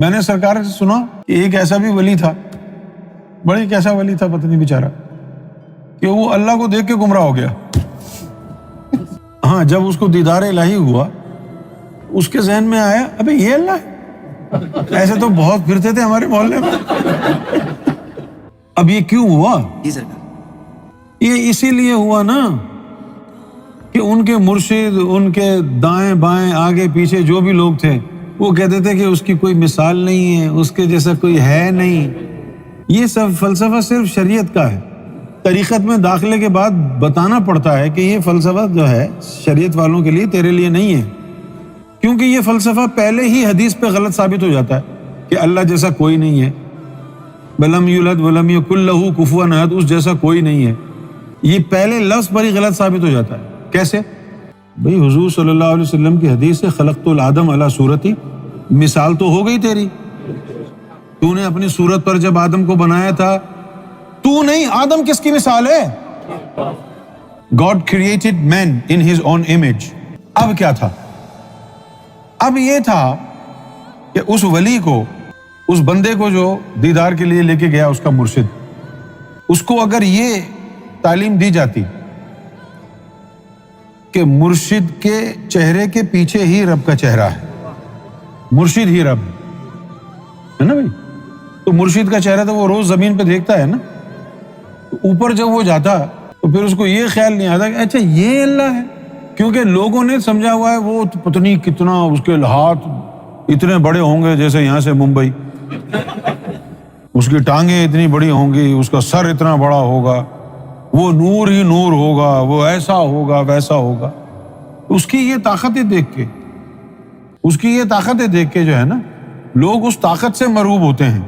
میں نے سرکار سے سنا کہ ایک ایسا بھی ولی تھا، بڑی کیسا ولی تھا پتہ نہیں بیچارہ، کہ وہ اللہ کو دیکھ کے گمراہ ہو گیا۔ ہاں، جب اس کو دیدار الہی ہوا، اس کے ذہن میں آیا ابے یہ اللہ ہے، ایسے تو بہت پھرتے تھے ہمارے محلے میں، اب یہ کیوں ہوا؟ یہ اسی لیے ہوا نا کہ ان کے مرشد، ان کے دائیں بائیں آگے پیچھے جو بھی لوگ تھے، وہ کہتے تھے کہ اس کی کوئی مثال نہیں ہے، اس کے جیسا کوئی ہے نہیں۔ یہ سب فلسفہ صرف شریعت کا ہے۔ طریقت میں داخلے کے بعد بتانا پڑتا ہے کہ یہ فلسفہ جو ہے شریعت والوں کے لیے، تیرے لیے نہیں ہے، کیونکہ یہ فلسفہ پہلے ہی حدیث پہ غلط ثابت ہو جاتا ہے کہ اللہ جیسا کوئی نہیں ہے، وَلَمْ يُولَدْ وَلَمْ يَكُنْ لَهُ كُفُوًا أَحَدٌ، اس جیسا کوئی نہیں ہے۔ یہ پہلے لفظ پر ہی غلط ثابت ہو جاتا ہے۔ کیسے؟ بھئی حضور صلی اللہ علیہ وسلم کی حدیث سے خلقت الآدم علی صورتی، مثال تو ہو گئی تیری، تو نے اپنی صورت پر جب آدم کو بنایا تھا، تو نہیں، آدم کس کی مثال ہے؟ God created man in his own image۔ اب کیا تھا؟ اب یہ تھا کہ اس ولی کو، اس بندے کو جو دیدار کے لیے لے کے گیا اس کا مرشد، اس کو اگر یہ تعلیم دی جاتی کہ مرشد کے چہرے کے پیچھے ہی رب کا چہرہ ہے، مرشد ہی رب ہے نا بھائی، تو مرشد کا چہرہ تو وہ روز زمین پہ دیکھتا ہے نا، اوپر جب وہ جاتا تو پھر اس کو یہ خیال نہیں آتا کہ اچھا یہ اللہ ہے، کیونکہ لوگوں نے سمجھا ہوا ہے وہ پتہ نہیں کتنا، اس کے ہاتھ اتنے بڑے ہوں گے جیسے یہاں سے ممبئی، اس کی ٹانگیں اتنی بڑی ہوں گی، اس کا سر اتنا بڑا ہوگا، وہ نور ہی نور ہوگا، وہ ایسا ہوگا ویسا ہوگا۔ اس کی یہ طاقتیں دیکھ کے، اس کی یہ طاقتیں دیکھ کے جو ہے نا، لوگ اس طاقت سے مرعوب ہوتے ہیں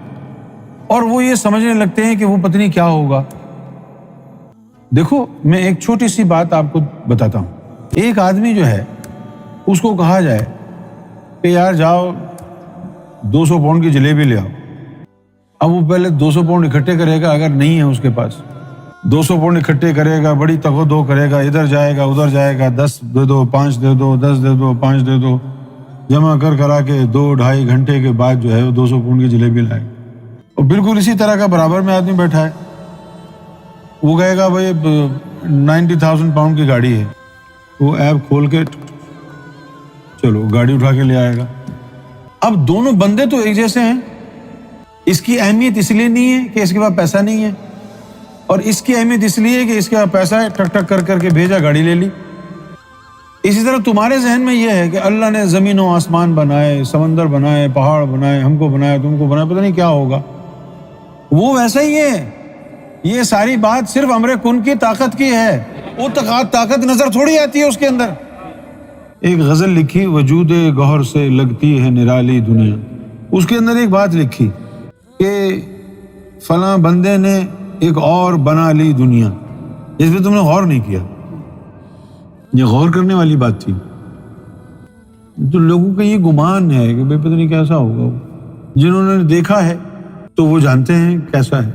اور وہ یہ سمجھنے لگتے ہیں کہ وہ پتہ نہیں کیا ہوگا۔ دیکھو میں ایک چھوٹی سی بات آپ کو بتاتا ہوں۔ ایک آدمی جو ہے، اس کو کہا جائے کہ یار جاؤ 200 پاؤنڈ کی جلیبی لے آؤ، اب وہ پہلے 200 پاؤنڈ اکٹھے کرے گا، اگر نہیں ہے اس کے پاس 200 پاؤنڈ اکٹھے کرے گا، بڑی تگ و دو کرے گا، ادھر جائے گا ادھر جائے گا، 10 دے دو، 5 دے دو، 10 دے دو، 5 دے دو، جمع کرا کے 2-2.5 گھنٹے کے بعد جو ہے وہ 200 پاؤنڈ کی جلیبی لائے۔ اور بالکل اسی طرح کا برابر میں آدمی بیٹھا ہے، وہ کہے گا بھائی 90,000 پاؤنڈ کی گاڑی ہے، وہ ایپ کھول کے چلو گاڑی اٹھا کے لے آئے گا۔ اب دونوں بندے تو ایک جیسے ہیں، اس کی اہمیت اس لیے نہیں ہے کہ اس کے پاس پیسہ نہیں ہے، اور اس کی اہمیت اس لیے کہ اس کے پاس پیسہ ہے، ٹک ٹک کر کے بھیجا، گاڑی لے لی۔ اسی طرح تمہارے ذہن میں یہ ہے کہ اللہ نے زمین و آسمان بنائے، سمندر بنائے، پہاڑ بنائے، ہم کو بنایا، تم کو بنایا، پتہ نہیں کیا ہوگا۔ وہ ویسا ہی ہے، یہ ساری بات صرف امر کن کی طاقت کی ہے، وہ طاقت نظر تھوڑی آتی ہے اس کے اندر۔ ایک غزل لکھی، وجود گوہر سے لگتی ہے نرالی دنیا، اس کے اندر ایک بات لکھی کہ فلاں بندے نے ایک اور بنا لی دنیا، اس پہ تم نے غور نہیں کیا۔ یہ غور کرنے والی بات تھی۔ تو لوگوں کا یہ گمان ہے کہ بھئی پتہ نہیں کیسا ہوگا، جنہوں نے دیکھا ہے تو وہ جانتے ہیں کیسا ہے۔